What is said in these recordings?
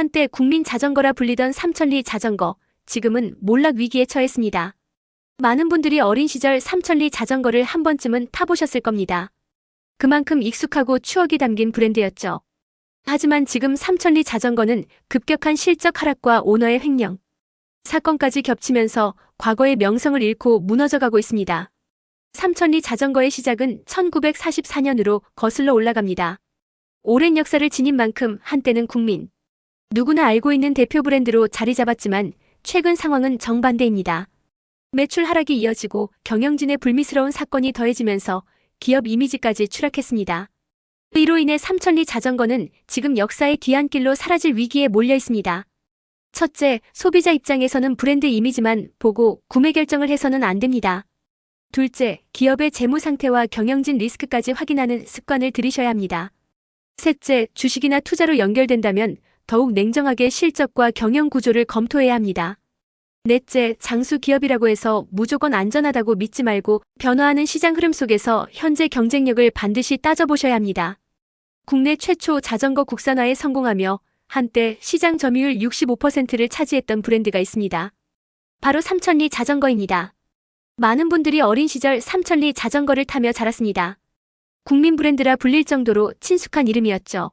한때 국민 자전거라 불리던 삼천리 자전거, 지금은 몰락 위기에 처했습니다. 많은 분들이 어린 시절 삼천리 자전거를 한 번쯤은 타보셨을 겁니다. 그만큼 익숙하고 추억이 담긴 브랜드였죠. 하지만 지금 삼천리 자전거는 급격한 실적 하락과 오너의 횡령, 사건까지 겹치면서 과거의 명성을 잃고 무너져가고 있습니다. 삼천리 자전거의 시작은 1944년으로 거슬러 올라갑니다. 오랜 역사를 지닌 만큼 한때는 국민 누구나 알고 있는 대표 브랜드로 자리 잡았지만 최근 상황은 정반대입니다. 매출 하락이 이어지고 경영진의 불미스러운 사건이 더해지면서 기업 이미지까지 추락했습니다. 이로 인해 삼천리 자전거는 지금 역사의 뒤안길로 사라질 위기에 몰려 있습니다. 첫째, 소비자 입장에서는 브랜드 이미지만 보고 구매 결정을 해서는 안 됩니다. 둘째, 기업의 재무 상태와 경영진 리스크까지 확인하는 습관을 들이셔야 합니다. 셋째, 주식이나 투자로 연결된다면 더욱 냉정하게 실적과 경영 구조를 검토해야 합니다. 넷째, 장수 기업이라고 해서 무조건 안전하다고 믿지 말고 변화하는 시장 흐름 속에서 현재 경쟁력을 반드시 따져보셔야 합니다. 국내 최초 자전거 국산화에 성공하며 한때 시장 점유율 65%를 차지했던 브랜드가 있습니다. 바로 삼천리 자전거입니다. 많은 분들이 어린 시절 삼천리 자전거를 타며 자랐습니다. 국민 브랜드라 불릴 정도로 친숙한 이름이었죠.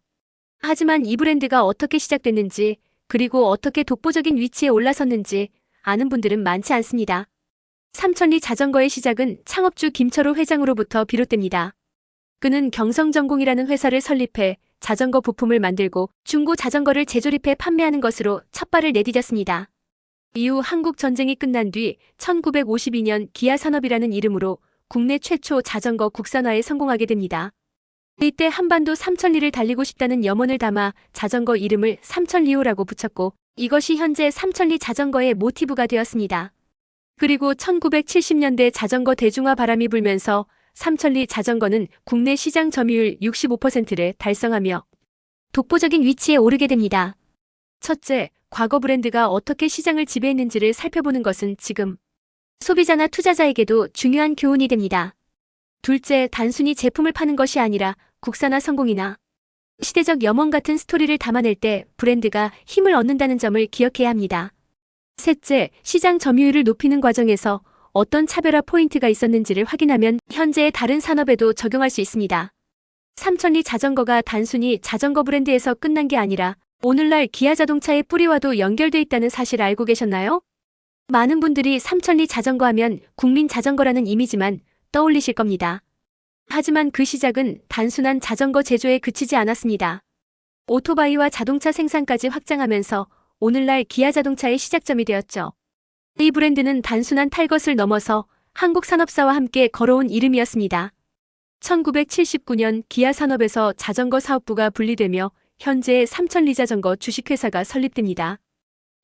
하지만 이 브랜드가 어떻게 시작됐는지, 그리고 어떻게 독보적인 위치에 올라섰는지 아는 분들은 많지 않습니다. 삼천리 자전거의 시작은 창업주 김철호 회장으로부터 비롯됩니다. 그는 경성전공이라는 회사를 설립해 자전거 부품을 만들고 중고 자전거를 재조립해 판매하는 것으로 첫 발을 내디뎠습니다. 이후 한국 전쟁이 끝난 뒤 1952년 기아산업이라는 이름으로 국내 최초 자전거 국산화에 성공하게 됩니다. 이때 한반도 삼천리를 달리고 싶다는 염원을 담아 자전거 이름을 삼천리호라고 붙였고 이것이 현재 삼천리 자전거의 모티브가 되었습니다. 그리고 1970년대 자전거 대중화 바람이 불면서 삼천리 자전거는 국내 시장 점유율 65%를 달성하며 독보적인 위치에 오르게 됩니다. 첫째, 과거 브랜드가 어떻게 시장을 지배했는지를 살펴보는 것은 지금 소비자나 투자자에게도 중요한 교훈이 됩니다. 둘째, 단순히 제품을 파는 것이 아니라 국산화 성공이나 시대적 염원 같은 스토리를 담아낼 때 브랜드가 힘을 얻는다는 점을 기억해야 합니다. 셋째, 시장 점유율을 높이는 과정에서 어떤 차별화 포인트가 있었는지를 확인하면 현재의 다른 산업에도 적용할 수 있습니다. 삼천리 자전거가 단순히 자전거 브랜드에서 끝난 게 아니라 오늘날 기아 자동차의 뿌리와도 연결돼 있다는 사실 알고 계셨나요? 많은 분들이 삼천리 자전거 하면 국민 자전거라는 이미지만 떠올리실 겁니다. 하지만 그 시작은 단순한 자전거 제조에 그치지 않았습니다. 오토바이와 자동차 생산까지 확장하면서 오늘날 기아 자동차의 시작점이 되었죠. 이 브랜드는 단순한 탈 것을 넘어서 한국 산업사와 함께 걸어온 이름이었습니다. 1979년 기아 산업에서 자전거 사업부가 분리되며 현재의 삼천리 자전거 주식회사가 설립됩니다.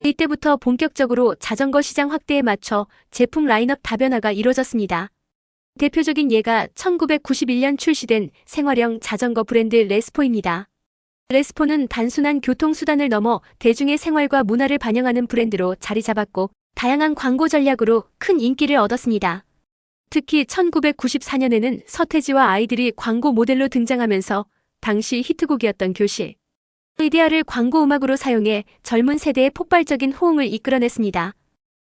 이때부터 본격적으로 자전거 시장 확대에 맞춰 제품 라인업 다변화가 이루어졌습니다. 대표적인 예가 1991년 출시된 생활형 자전거 브랜드 레스포입니다. 레스포는 단순한 교통수단을 넘어 대중의 생활과 문화를 반영하는 브랜드로 자리 잡았고 다양한 광고 전략으로 큰 인기를 얻었습니다. 특히 1994년에는 서태지와 아이들이 광고 모델로 등장하면서 당시 히트곡이었던 교실 이데아를 광고 음악으로 사용해 젊은 세대의 폭발적인 호응을 이끌어냈습니다.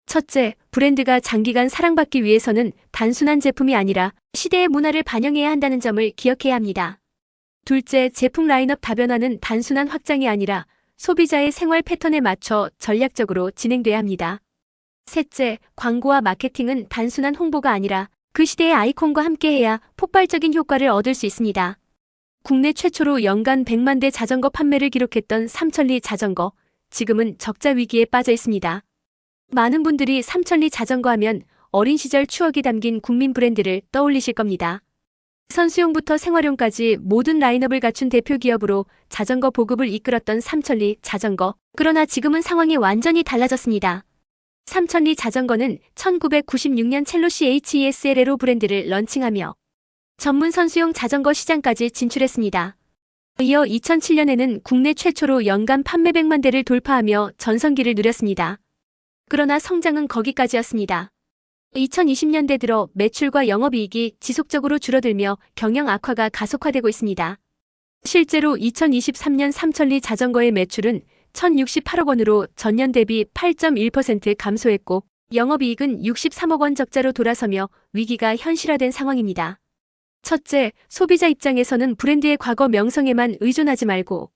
첫째, 브랜드가 장기간 사랑받기 위해서는 단순한 제품이 아니라 시대의 문화를 반영해야 한다는 점을 기억해야 합니다. 둘째, 제품 라인업 다변화는 단순한 확장이 아니라 소비자의 생활 패턴에 맞춰 전략적으로 진행돼야 합니다. 셋째, 광고와 마케팅은 단순한 홍보가 아니라 그 시대의 아이콘과 함께해야 폭발적인 효과를 얻을 수 있습니다. 국내 최초로 연간 100만 대 자전거 판매를 기록했던 삼천리 자전거, 지금은 적자 위기에 빠져 있습니다. 많은 분들이 삼천리 자전거 하면 어린 시절 추억이 담긴 국민 브랜드를 떠올리실 겁니다. 선수용부터 생활용까지 모든 라인업을 갖춘 대표 기업으로 자전거 보급을 이끌었던 삼천리 자전거. 그러나 지금은 상황이 완전히 달라졌습니다. 삼천리 자전거는 1996년 첼로시 HESL로 브랜드를 런칭하며 전문 선수용 자전거 시장까지 진출했습니다. 이어 2007년에는 국내 최초로 연간 판매 100만 대를 돌파하며 전성기를 누렸습니다. 그러나 성장은 거기까지였습니다. 2020년대 들어 매출과 영업이익이 지속적으로 줄어들며 경영 악화가 가속화되고 있습니다. 실제로 2023년 삼천리 자전거의 매출은 1,068억 원으로 전년 대비 8.1% 감소했고 영업이익은 63억 원 적자로 돌아서며 위기가 현실화된 상황입니다. 첫째, 소비자 입장에서는 브랜드의 과거 명성에만 의존하지 말고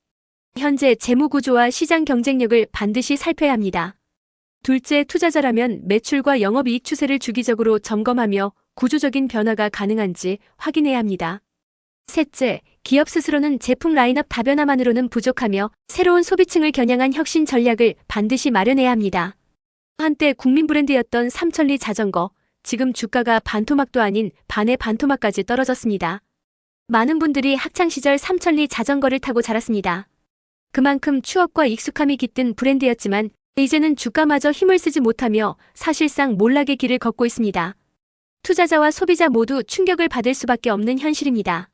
현재 재무 구조와 시장 경쟁력을 반드시 살펴야 합니다. 둘째, 투자자라면 매출과 영업이익 추세를 주기적으로 점검하며 구조적인 변화가 가능한지 확인해야 합니다. 셋째, 기업 스스로는 제품 라인업 다변화만으로는 부족하며 새로운 소비층을 겨냥한 혁신 전략을 반드시 마련해야 합니다. 한때 국민 브랜드였던 삼천리 자전거, 지금 주가가 반토막도 아닌 반의 반토막까지 떨어졌습니다. 많은 분들이 학창시절 삼천리 자전거를 타고 자랐습니다. 그만큼 추억과 익숙함이 깃든 브랜드였지만 이제는 주가마저 힘을 쓰지 못하며 사실상 몰락의 길을 걷고 있습니다. 투자자와 소비자 모두 충격을 받을 수밖에 없는 현실입니다.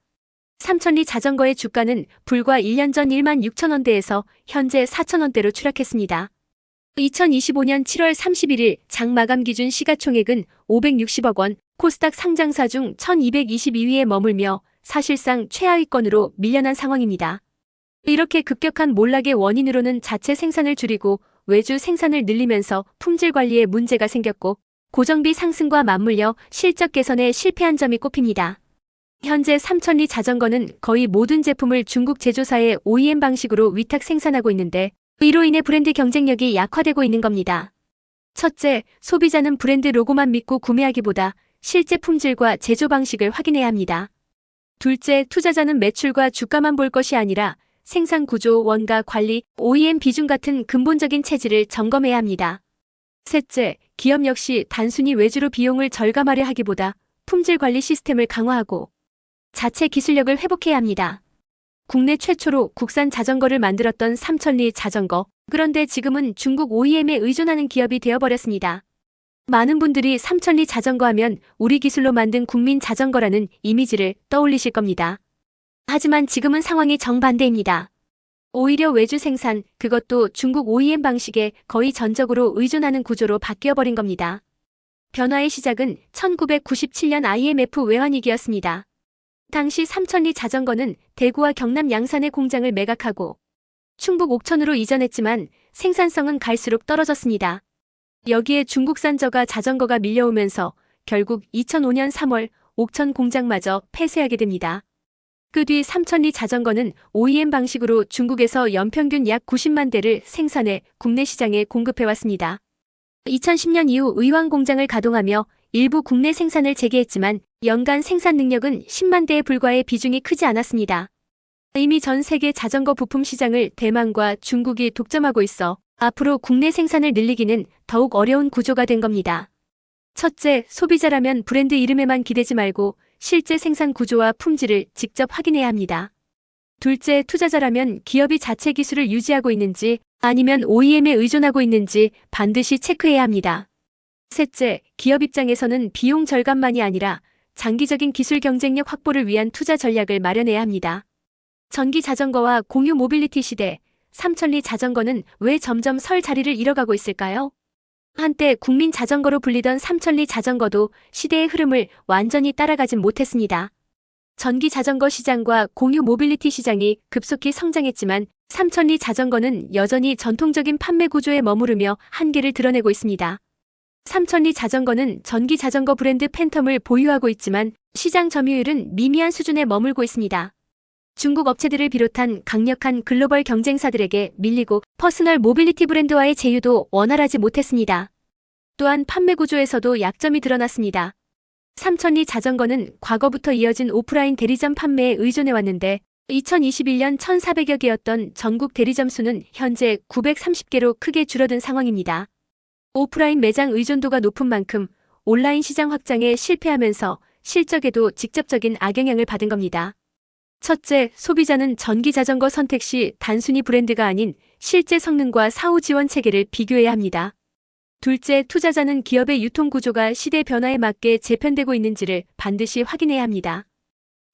삼천리 자전거의 주가는 불과 1년 전 16,000원대에서 현재 4,000원대로 추락했습니다. 2025년 7월 31일 장 마감 기준 시가총액은 560억 원, 코스닥 상장사 중 1222위에 머물며 사실상 최하위권으로 밀려난 상황입니다. 이렇게 급격한 몰락의 원인으로는 자체 생산을 줄이고 외주 생산을 늘리면서 품질 관리에 문제가 생겼고 고정비 상승과 맞물려 실적 개선에 실패한 점이 꼽힙니다. 현재 삼천리 자전거는 거의 모든 제품을 중국 제조사의 OEM 방식으로 위탁 생산하고 있는데 이로 인해 브랜드 경쟁력이 약화되고 있는 겁니다. 첫째, 소비자는 브랜드 로고만 믿고 구매하기보다 실제 품질과 제조 방식을 확인해야 합니다. 둘째, 투자자는 매출과 주가만 볼 것이 아니라 생산 구조, 원가 관리, OEM 비중 같은 근본적인 체질을 점검해야 합니다. 셋째, 기업 역시 단순히 외주로 비용을 절감하려 하기보다 품질 관리 시스템을 강화하고 자체 기술력을 회복해야 합니다. 국내 최초로 국산 자전거를 만들었던 삼천리 자전거, 그런데 지금은 중국 OEM에 의존하는 기업이 되어버렸습니다. 많은 분들이 삼천리 자전거 하면 우리 기술로 만든 국민 자전거라는 이미지를 떠올리실 겁니다. 하지만 지금은 상황이 정반대입니다. 오히려 외주 생산, 그것도 중국 OEM 방식에 거의 전적으로 의존하는 구조로 바뀌어버린 겁니다. 변화의 시작은 1997년 IMF 외환위기였습니다. 당시 삼천리 자전거는 대구와 경남 양산의 공장을 매각하고 충북 옥천으로 이전했지만 생산성은 갈수록 떨어졌습니다. 여기에 중국산 저가 자전거가 밀려오면서 결국 2005년 3월 옥천 공장마저 폐쇄하게 됩니다. 그 뒤 삼천리 자전거는 OEM 방식으로 중국에서 연평균 약 90만 대를 생산해 국내 시장에 공급해왔습니다. 2010년 이후 의왕 공장을 가동하며 일부 국내 생산을 재개했지만 연간 생산 능력은 10만 대에 불과해 비중이 크지 않았습니다. 이미 전 세계 자전거 부품 시장을 대만과 중국이 독점하고 있어 앞으로 국내 생산을 늘리기는 더욱 어려운 구조가 된 겁니다. 첫째, 소비자라면 브랜드 이름에만 기대지 말고 실제 생산 구조와 품질을 직접 확인해야 합니다. 둘째, 투자자라면 기업이 자체 기술을 유지하고 있는지 아니면 OEM에 의존하고 있는지 반드시 체크해야 합니다. 셋째, 기업 입장에서는 비용 절감만이 아니라 장기적인 기술 경쟁력 확보를 위한 투자 전략을 마련해야 합니다. 전기 자전거와 공유 모빌리티 시대, 삼천리 자전거는 왜 점점 설 자리를 잃어가고 있을까요? 한때 국민 자전거로 불리던 삼천리 자전거도 시대의 흐름을 완전히 따라가진 못했습니다. 전기 자전거 시장과 공유 모빌리티 시장이 급속히 성장했지만 삼천리 자전거는 여전히 전통적인 판매 구조에 머무르며 한계를 드러내고 있습니다. 삼천리 자전거는 전기 자전거 브랜드 팬텀을 보유하고 있지만 시장 점유율은 미미한 수준에 머물고 있습니다. 중국 업체들을 비롯한 강력한 글로벌 경쟁사들에게 밀리고 퍼스널 모빌리티 브랜드와의 제휴도 원활하지 못했습니다. 또한 판매 구조에서도 약점이 드러났습니다. 삼천리 자전거는 과거부터 이어진 오프라인 대리점 판매에 의존해왔는데 2021년 1,400여 개였던 전국 대리점 수는 현재 930개로 크게 줄어든 상황입니다. 오프라인 매장 의존도가 높은 만큼 온라인 시장 확장에 실패하면서 실적에도 직접적인 악영향을 받은 겁니다. 첫째, 소비자는 전기 자전거 선택 시 단순히 브랜드가 아닌 실제 성능과 사후 지원 체계를 비교해야 합니다. 둘째, 투자자는 기업의 유통 구조가 시대 변화에 맞게 재편되고 있는지를 반드시 확인해야 합니다.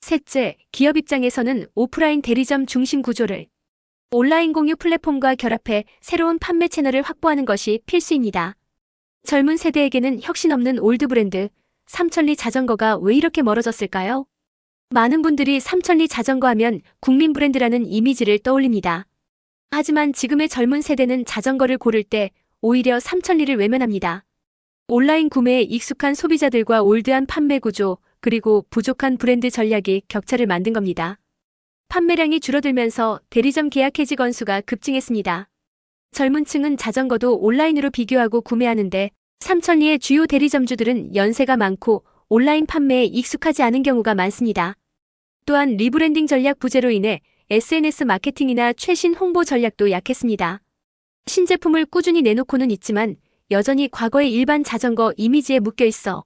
셋째, 기업 입장에서는 오프라인 대리점 중심 구조를 온라인 공유 플랫폼과 결합해 새로운 판매 채널을 확보하는 것이 필수입니다. 젊은 세대에게는 혁신 없는 올드 브랜드, 삼천리 자전거가 왜 이렇게 멀어졌을까요? 많은 분들이 삼천리 자전거 하면 국민 브랜드라는 이미지를 떠올립니다. 하지만 지금의 젊은 세대는 자전거를 고를 때 오히려 삼천리를 외면합니다. 온라인 구매에 익숙한 소비자들과 올드한 판매 구조, 그리고 부족한 브랜드 전략이 격차를 만든 겁니다. 판매량이 줄어들면서 대리점 계약 해지 건수가 급증했습니다. 젊은 층은 자전거도 온라인으로 비교하고 구매하는데 삼천리의 주요 대리점주들은 연세가 많고 온라인 판매에 익숙하지 않은 경우가 많습니다. 또한 리브랜딩 전략 부재로 인해 SNS 마케팅이나 최신 홍보 전략도 약했습니다. 신제품을 꾸준히 내놓고는 있지만 여전히 과거의 일반 자전거 이미지에 묶여 있어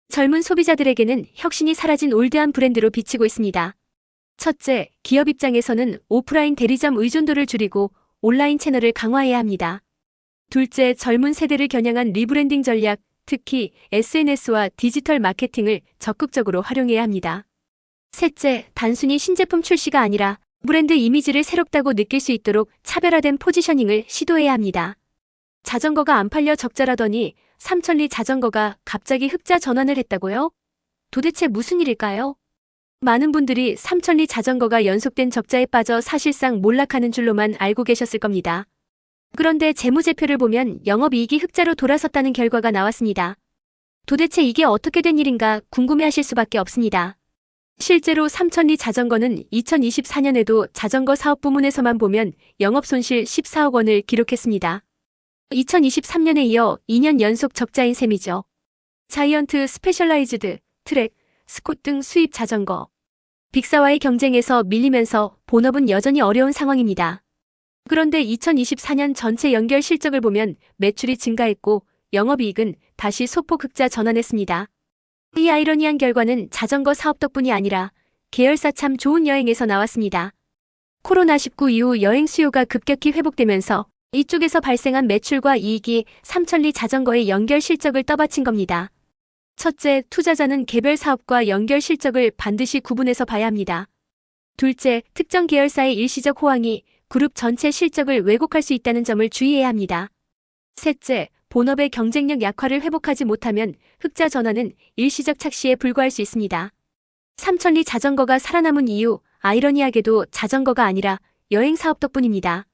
젊은 소비자들에게는 혁신이 사라진 올드한 브랜드로 비치고 있습니다. 첫째, 기업 입장에서는 오프라인 대리점 의존도를 줄이고 온라인 채널을 강화해야 합니다. 둘째, 젊은 세대를 겨냥한 리브랜딩 전략, 특히 SNS와 디지털 마케팅을 적극적으로 활용해야 합니다. 셋째, 단순히 신제품 출시가 아니라 브랜드 이미지를 새롭다고 느낄 수 있도록 차별화된 포지셔닝을 시도해야 합니다. 자전거가 안 팔려 적자라더니 삼천리 자전거가 갑자기 흑자 전환을 했다고요? 도대체 무슨 일일까요? 많은 분들이 삼천리 자전거가 연속된 적자에 빠져 사실상 몰락하는 줄로만 알고 계셨을 겁니다. 그런데 재무제표를 보면 영업이익이 흑자로 돌아섰다는 결과가 나왔습니다. 도대체 이게 어떻게 된 일인가 궁금해하실 수밖에 없습니다. 실제로 삼천리 자전거는 2024년에도 자전거 사업 부문에서만 보면 영업손실 14억 원을 기록했습니다. 2023년에 이어 2년 연속 적자인 셈이죠. 자이언트 스페셜라이즈드, 트랙, 스콧 등 수입 자전거. 빅사와의 경쟁에서 밀리면서 본업은 여전히 어려운 상황입니다. 그런데 2024년 전체 연결 실적을 보면 매출이 증가했고 영업이익은 다시 소폭 흑자 전환했습니다. 이 아이러니한 결과는 자전거 사업 덕분이 아니라 계열사 참 좋은 여행에서 나왔습니다. 코로나19 이후 여행 수요가 급격히 회복되면서 이쪽에서 발생한 매출과 이익이 삼천리 자전거의 연결 실적을 떠받친 겁니다. 첫째, 투자자는 개별 사업과 연결 실적을 반드시 구분해서 봐야 합니다. 둘째, 특정 계열사의 일시적 호황이 그룹 전체 실적을 왜곡할 수 있다는 점을 주의해야 합니다. 셋째, 본업의 경쟁력 약화를 회복하지 못하면 흑자 전환은 일시적 착시에 불과할 수 있습니다. 삼천리 자전거가 살아남은 이유, 아이러니하게도 자전거가 아니라 여행 사업 덕분입니다.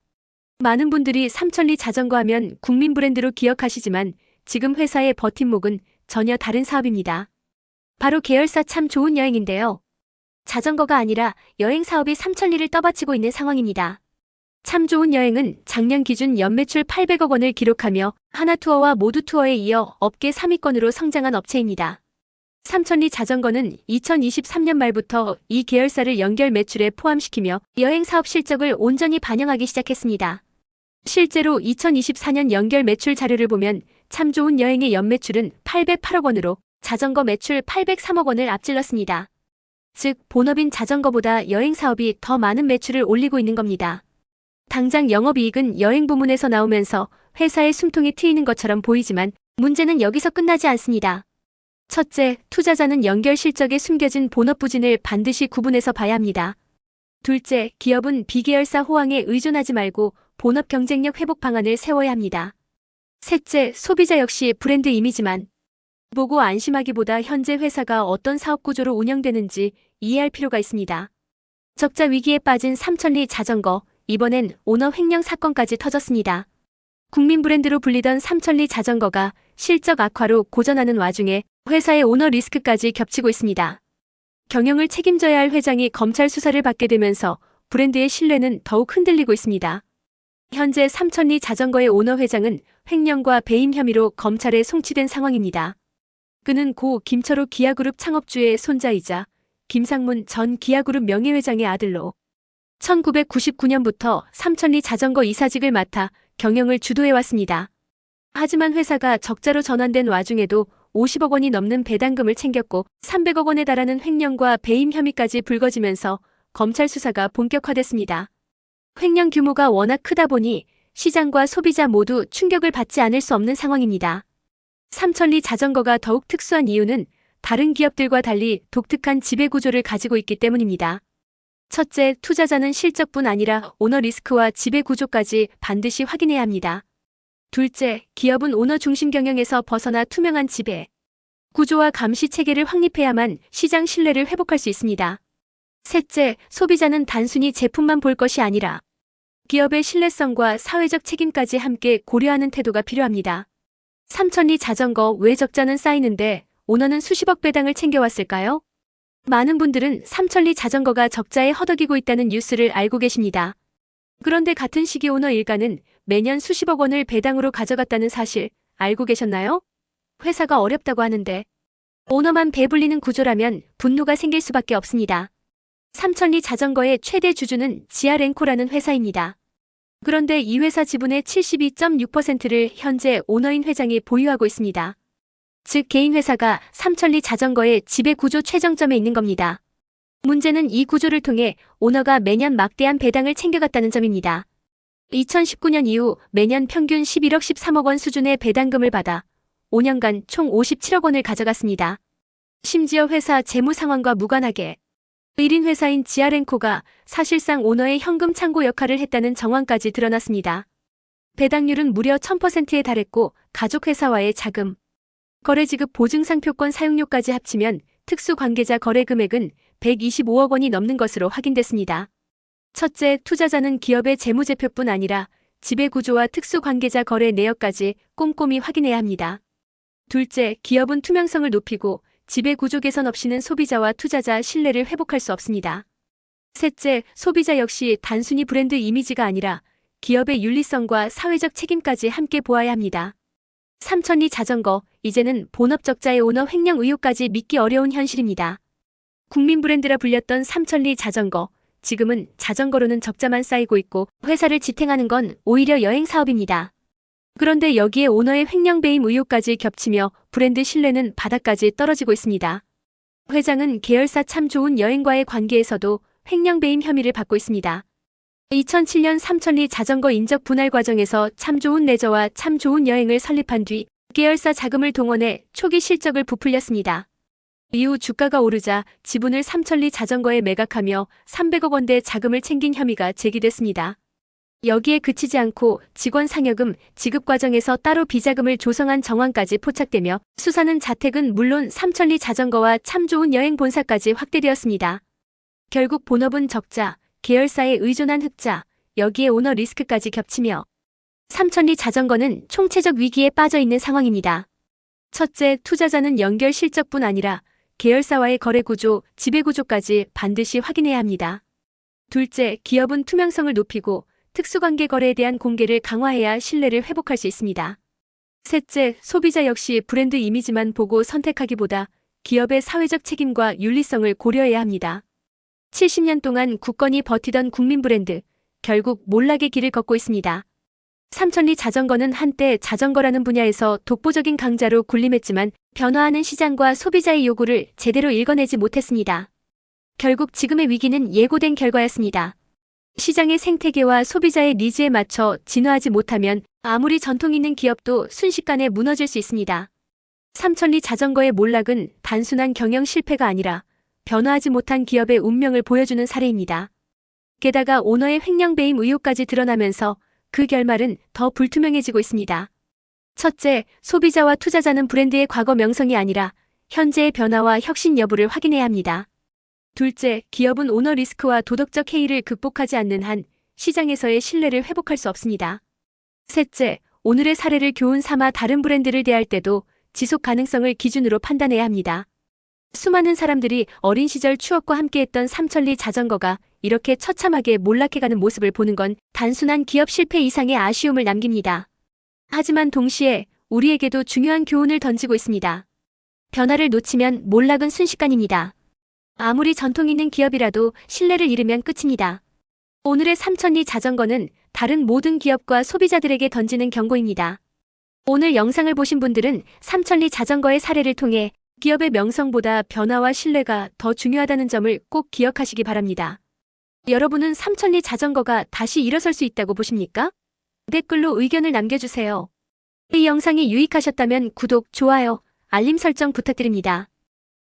많은 분들이 삼천리 자전거 하면 국민 브랜드로 기억하시지만 지금 회사의 버팀목은 전혀 다른 사업입니다. 바로 계열사 참 좋은 여행인데요. 자전거가 아니라 여행 사업이 삼천리를 떠받치고 있는 상황입니다. 참 좋은 여행은 작년 기준 연매출 800억 원을 기록하며 하나투어와 모두투어에 이어 업계 3위권으로 성장한 업체입니다. 삼천리 자전거는 2023년 말부터 이 계열사를 연결 매출에 포함시키며 여행 사업 실적을 온전히 반영하기 시작했습니다. 실제로 2024년 연결 매출 자료를 보면 참 좋은 여행의 연매출은 808억 원으로 자전거 매출 803억 원을 앞질렀습니다. 즉 본업인 자전거보다 여행 사업이 더 많은 매출을 올리고 있는 겁니다. 당장 영업이익은 여행 부문에서 나오면서 회사의 숨통이 트이는 것처럼 보이지만 문제는 여기서 끝나지 않습니다. 첫째, 투자자는 연결 실적에 숨겨진 본업 부진을 반드시 구분해서 봐야 합니다. 둘째, 기업은 비계열사 호황에 의존하지 말고 본업 경쟁력 회복 방안을 세워야 합니다. 셋째, 소비자 역시 브랜드 이미지만 보고 안심하기보다 현재 회사가 어떤 사업 구조로 운영되는지 이해할 필요가 있습니다. 적자 위기에 빠진 삼천리 자전거, 이번엔 오너 횡령 사건까지 터졌습니다. 국민 브랜드로 불리던 삼천리 자전거가 실적 악화로 고전하는 와중에 회사의 오너 리스크까지 겹치고 있습니다. 경영을 책임져야 할 회장이 검찰 수사를 받게 되면서 브랜드의 신뢰는 더욱 흔들리고 있습니다. 현재 삼천리 자전거의 오너 회장은 횡령과 배임 혐의로 검찰에 송치된 상황입니다. 그는 고 김철호 기아그룹 창업주의 손자이자 김상문 전 기아그룹 명예회장의 아들로 1999년부터 삼천리 자전거 이사직을 맡아 경영을 주도해왔습니다. 하지만 회사가 적자로 전환된 와중에도 50억 원이 넘는 배당금을 챙겼고 300억 원에 달하는 횡령과 배임 혐의까지 불거지면서 검찰 수사가 본격화됐습니다. 횡령 규모가 워낙 크다 보니 시장과 소비자 모두 충격을 받지 않을 수 없는 상황입니다. 삼천리 자전거가 더욱 특수한 이유는 다른 기업들과 달리 독특한 지배구조를 가지고 있기 때문입니다. 첫째, 투자자는 실적뿐 아니라 오너 리스크와 지배구조까지 반드시 확인해야 합니다. 둘째, 기업은 오너 중심 경영에서 벗어나 투명한 지배 구조와 감시 체계를 확립해야만 시장 신뢰를 회복할 수 있습니다. 셋째, 소비자는 단순히 제품만 볼 것이 아니라 기업의 신뢰성과 사회적 책임까지 함께 고려하는 태도가 필요합니다. 삼천리 자전거 왜 적자는 쌓이는데 오너는 수십억 배당을 챙겨왔을까요? 많은 분들은 삼천리 자전거가 적자에 허덕이고 있다는 뉴스를 알고 계십니다. 그런데 같은 시기 오너 일가는 매년 수십억 원을 배당으로 가져갔다는 사실 알고 계셨나요? 회사가 어렵다고 하는데 오너만 배불리는 구조라면 분노가 생길 수밖에 없습니다. 삼천리 자전거의 최대 주주는 지아랭코라는 회사입니다. 그런데 이 회사 지분의 72.6%를 현재 오너인 회장이 보유하고 있습니다. 즉 개인 회사가 삼천리 자전거의 지배 구조 최정점에 있는 겁니다. 문제는 이 구조를 통해 오너가 매년 막대한 배당을 챙겨갔다는 점입니다. 2019년 이후 매년 평균 11억 13억 원 수준의 배당금을 받아 5년간 총 57억 원을 가져갔습니다. 심지어 회사 재무 상황과 무관하게 1인 회사인 지아랭코가 사실상 오너의 현금 창고 역할을 했다는 정황까지 드러났습니다. 배당률은 무려 1000%에 달했고 가족회사와의 자금, 거래지급 보증상표권 사용료까지 합치면 특수관계자 거래 금액은 125억 원이 넘는 것으로 확인됐습니다. 첫째, 투자자는 기업의 재무제표뿐 아니라 지배구조와 특수관계자 거래 내역까지 꼼꼼히 확인해야 합니다. 둘째, 기업은 투명성을 높이고 지배구조 개선 없이는 소비자와 투자자 신뢰를 회복할 수 없습니다. 셋째, 소비자 역시 단순히 브랜드 이미지가 아니라 기업의 윤리성과 사회적 책임까지 함께 보아야 합니다. 삼천리 자전거, 이제는 본업 적자의 오너 횡령 의혹까지 믿기 어려운 현실입니다. 국민 브랜드라 불렸던 삼천리 자전거, 지금은 자전거로는 적자만 쌓이고 있고 회사를 지탱하는 건 오히려 여행 사업입니다. 그런데 여기에 오너의 횡령 배임 의혹까지 겹치며 브랜드 신뢰는 바닥까지 떨어지고 있습니다. 회장은 계열사 참 좋은 여행과의 관계에서도 횡령 배임 혐의를 받고 있습니다. 2007년 삼천리 자전거 인적 분할 과정에서 참 좋은 레저와 참 좋은 여행을 설립한 뒤 계열사 자금을 동원해 초기 실적을 부풀렸습니다. 이후 주가가 오르자 지분을 삼천리 자전거에 매각하며 300억 원대 자금을 챙긴 혐의가 제기됐습니다. 여기에 그치지 않고 직원 상여금 지급 과정에서 따로 비자금을 조성한 정황까지 포착되며 수사는 자택은 물론 삼천리 자전거와 참 좋은 여행 본사까지 확대되었습니다. 결국 본업은 적자, 계열사에 의존한 흑자, 여기에 오너 리스크까지 겹치며 삼천리 자전거는 총체적 위기에 빠져 있는 상황입니다. 첫째, 투자자는 연결 실적뿐 아니라 계열사와의 거래 구조, 지배 구조까지 반드시 확인해야 합니다. 둘째, 기업은 투명성을 높이고 특수관계 거래에 대한 공개를 강화해야 신뢰를 회복할 수 있습니다. 셋째, 소비자 역시 브랜드 이미지만 보고 선택하기보다 기업의 사회적 책임과 윤리성을 고려해야 합니다. 70년 동안 굳건히 버티던 국민 브랜드, 결국 몰락의 길을 걷고 있습니다. 삼천리 자전거는 한때 자전거라는 분야에서 독보적인 강자로 군림했지만 변화하는 시장과 소비자의 요구를 제대로 읽어내지 못했습니다. 결국 지금의 위기는 예고된 결과였습니다. 시장의 생태계와 소비자의 니즈에 맞춰 진화하지 못하면 아무리 전통 있는 기업도 순식간에 무너질 수 있습니다. 삼천리 자전거의 몰락은 단순한 경영 실패가 아니라 변화하지 못한 기업의 운명을 보여주는 사례입니다. 게다가 오너의 횡령 배임 의혹까지 드러나면서 그 결말은 더 불투명해지고 있습니다. 첫째, 소비자와 투자자는 브랜드의 과거 명성이 아니라 현재의 변화와 혁신 여부를 확인해야 합니다. 둘째, 기업은 오너 리스크와 도덕적 해이를 극복하지 않는 한 시장에서의 신뢰를 회복할 수 없습니다. 셋째, 오늘의 사례를 교훈 삼아 다른 브랜드를 대할 때도 지속 가능성을 기준으로 판단해야 합니다. 수많은 사람들이 어린 시절 추억과 함께했던 삼천리 자전거가 이렇게 처참하게 몰락해가는 모습을 보는 건 단순한 기업 실패 이상의 아쉬움을 남깁니다. 하지만 동시에 우리에게도 중요한 교훈을 던지고 있습니다. 변화를 놓치면 몰락은 순식간입니다. 아무리 전통 있는 기업이라도 신뢰를 잃으면 끝입니다. 오늘의 삼천리 자전거는 다른 모든 기업과 소비자들에게 던지는 경고입니다. 오늘 영상을 보신 분들은 삼천리 자전거의 사례를 통해 기업의 명성보다 변화와 신뢰가 더 중요하다는 점을 꼭 기억하시기 바랍니다. 여러분은 삼천리 자전거가 다시 일어설 수 있다고 보십니까? 댓글로 의견을 남겨주세요. 이 영상이 유익하셨다면 구독, 좋아요, 알림 설정 부탁드립니다.